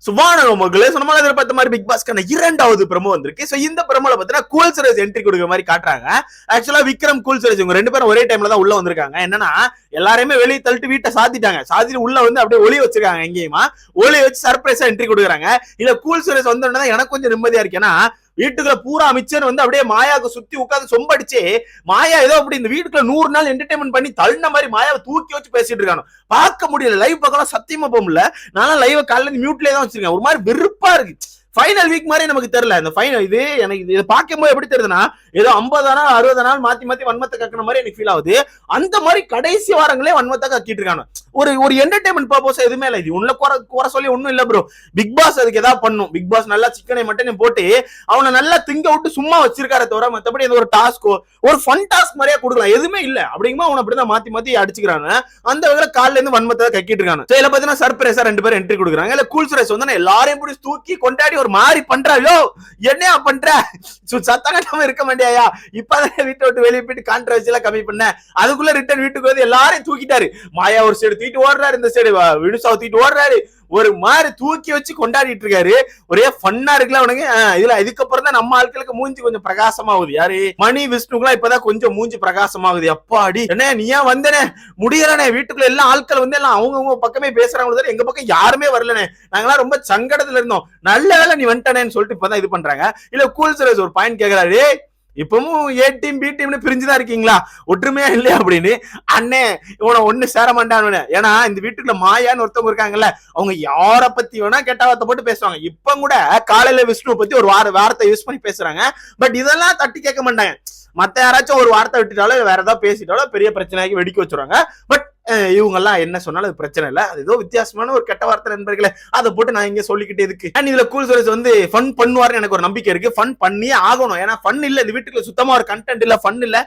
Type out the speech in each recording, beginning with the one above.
சுபானமகளே சொன்ன மாதிரி பார்த்த மாதிரி பிக் பாஸ்க்கான 2வது ப்ரோமோ வந்திருக்கு. சோ இந்த ப்ரோமோல பார்த்தீங்கன்னா கூல் சுரேஷ் என்ட்ரி கொடுக்குற மாதிரி காட்டுறாங்க. ஆக்சுவலா விக்ரம் கூல் சுரேஷ் இவங்க 2 பேரும் ஒரே டைம்ல தான் உள்ள வந்திருக்காங்க. என்னன்னா எல்லாரையுமே வெளியே தள்ளிட்டு வீட்டை சாத்திட்டாங்க. சாத்திட்டு உள்ள வந்து அப்படியே ஒளி வச்சிருக்காங்க. எங்கேயுமா ஒளி வச்சு சர்ப்ரைஸா என்ட்ரி கொடுக்குறாங்க. இல்ல கூல் சுரேஷ் வந்தோடனே எனக்கு கொஞ்சம் நிம்மதியா இருக்கு. ஏன்னா வீட்டுக்குள்ள பூரா அமைச்சர் வந்து அப்படியே மாயாவுக்கு சுத்தி உட்காந்து சொம்படிச்சு மாயா ஏதோ அப்படி இந்த வீட்டுக்குள்ள 100 நாள் என்டர்டைன்மெண்ட் பண்ணி தள்ளின மாதிரி மாயாவை தூக்கி வச்சு பேசிட்டு இருக்காங்க. பார்க்க முடியல, லைவ் பார்க்கலாம் சத்தியமா போக முடியல. நானும் லைவ் காலையில மியூட்லயே தான் வச்சிருக்கேன். ஒரு மாதிரி வெறுப்பா இருக்கு. ஃபைனல் வீக் மாதிரி நமக்கு தெரியல. இந்த ஃபைனல் இது எனக்கு இதை பார்க்கும்போது எப்படி தெரியுதுன்னா ஏதோ 50 நாள் 60 நாள் மாத்தி வன்மத்தை கக்கின மாதிரி எனக்கு ஃபீல் ஆகுது. அந்த மாதிரி கடைசி வாரங்களே வன்மத்தை கக்கிட்டு இருக்காங்க. ஒரு என்டர்டைன்மெண்ட் பர்பஸ் எதுவுமே இல்லை. இது உள்ள குறை சொல்லி ஒன்னும் இல்ல ப்ரோ. பிக் பாஸ் அதுக்கு ஏதாவது பண்ணும். பிக் பாஸ் நல்லா சிக்கனை மட்டும் போட்டு அவனை நல்லா திங்க விட்டு சும்மா வச்சிருக்காரு தவிர மற்றபடி ஒரு டாஸ்கோ ஒரு ஃபன் டாஸ்க் மாதிரியே கொடுக்கலாம். எதுவுமே இல்ல. அப்படிங்குமா அவனை அப்படிதான் மாத்தி அடிச்சுக்கிறாங்க. அந்த வகையில காலில இருந்து வன்மத்தை கக்கிட்டு இருக்காங்க. இதுல பாத்தீங்கன்னா சர்ப்ரைஸா 2 பேரும் என்ட்ரி கொடுக்குறாங்க. இல்ல கூல் சுரேஷ் வந்து எல்லாரையும் பிடிச்சி தூக்கி கொண்டாடி ஒரு மாதிரி பண்றாயோ என்னையா பண்ற சத்தங்கட்டாம இருக்க மாட்டியா? இப்பதான் வீட்டை விட்டு வெளியே போயிட்டு கான்ட்ரவர்சி எல்லாம் கம்மி பண்ண அதுக்குள்ள ரிட்டர்ன் வீட்டுக்கு வந்து எல்லாரையும் தூக்கிட்டாரு. மாயா ஒரு சைடு தூக்கிட்டு ஓடுறாரு, இந்த சைடு வினுசாவை தூக்கிட்டு ஓடுறாரு. ஒரு மாதிரி தூக்கி வச்சு கொண்டாடிட்டு இருக்காரு. ஒரே ஃபன்னா இருக்குல்ல அவனுக்கு. இதுல இதுக்கப்புறம் தான் நம்ம ஆட்களுக்கு மூஞ்சி கொஞ்சம் பிரகாசமாகுது. யாரு மணி விஷ்ணுக்குலாம் இப்பதான் கொஞ்சம் மூஞ்சி பிரகாசமாகுது. அப்பாடி என்ன நீயா வந்தனே முடியலனே வீட்டுக்குள்ள எல்லாம் ஆட்கள் வந்து எல்லாம் அவங்க பக்கமே பேசுறாங்க. எங்க பக்கம் யாருமே வரலனே, நாங்களாம் ரொம்ப சங்கடத்துல இருந்தோம். நல்ல வேலை நீ வந்துட்டனேன்னு சொல்லிட்டு இப்பதான் இது பண்றாங்க. இல்ல கூல் சுரேஷ் ஒரு பாயிண்ட் கேக்குறாரு, இப்பவும் ஏ டீம் பி டீம்னு பிரிஞ்சுதான் இருக்கீங்களா, ஒற்றுமையா இல்லையா அப்படின்னு. அண்ணே இவனை ஒண்ணு சேர மாட்டான்னு. ஏன்னா இந்த வீட்டுக்குள்ள மாயான்னு ஒருத்தவங்க இருக்காங்கல்ல, அவங்க யார பத்தி வேணா கெட்ட வார்த்தை போட்டு பேசுவாங்க. இப்ப கூட காலையில விஷ்ணு பத்தி ஒரு வார்த்தை யூஸ் பண்ணி பேசுறாங்க. பட் இதெல்லாம் தட்டி கேட்க மாட்டாங்க. மத்த யாராச்சும் ஒரு வார்த்தை விட்டுட்டாலும் வேற ஏதாவது பேசிட்டாலும் பெரிய பிரச்சனையாக்கி வெடிக்க வச்சுருவாங்க. பட் இவங்க எல்லாம் என்ன சொன்னாலும் அது பிரச்சனை இல்ல. அது ஏதோ வித்தியாசமான ஒரு கெட்ட வார்த்தை நண்பர்களே, அதை போட்டு நான் இங்க சொல்லிக்கிட்டே இருக்கு. இதுல கூல் சுரேஷ் வந்து ஃபன் பண்ணுவாருன்னு எனக்கு ஒரு நம்பிக்கை இருக்கு. ஃபன் பண்ணியே ஆகணும். ஏன்னா ஃபன் இல்ல, இந்த வீட்டுக்குள்ள சுத்தமா ஒரு கண்டென்ட் இல்ல, ஃபன் இல்ல,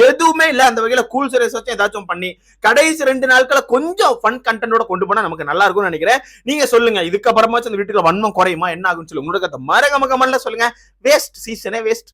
எதுவுமே இல்ல. அந்த வகையில கூல் சுரேஷ் வச்சு ஏதாச்சும் பண்ணி கடைசி 2 நாட்களை கொஞ்சம் ஃபன் கண்டென்ட்டோட கொண்டு போனா நமக்கு நல்லா இருக்கும்னு நினைக்கிறேன். நீங்க சொல்லுங்க, இதுக்கப்புறமாச்சும் அந்த வீட்டுக்குள்ள வன்மம் குறையுமா, என்ன ஆகும்னு சொல்லுங்க. உங்களுக்கு மறக்காம கமெண்ட்ல சொல்லுங்க. வேஸ்ட் சீசனே வேஸ்ட்.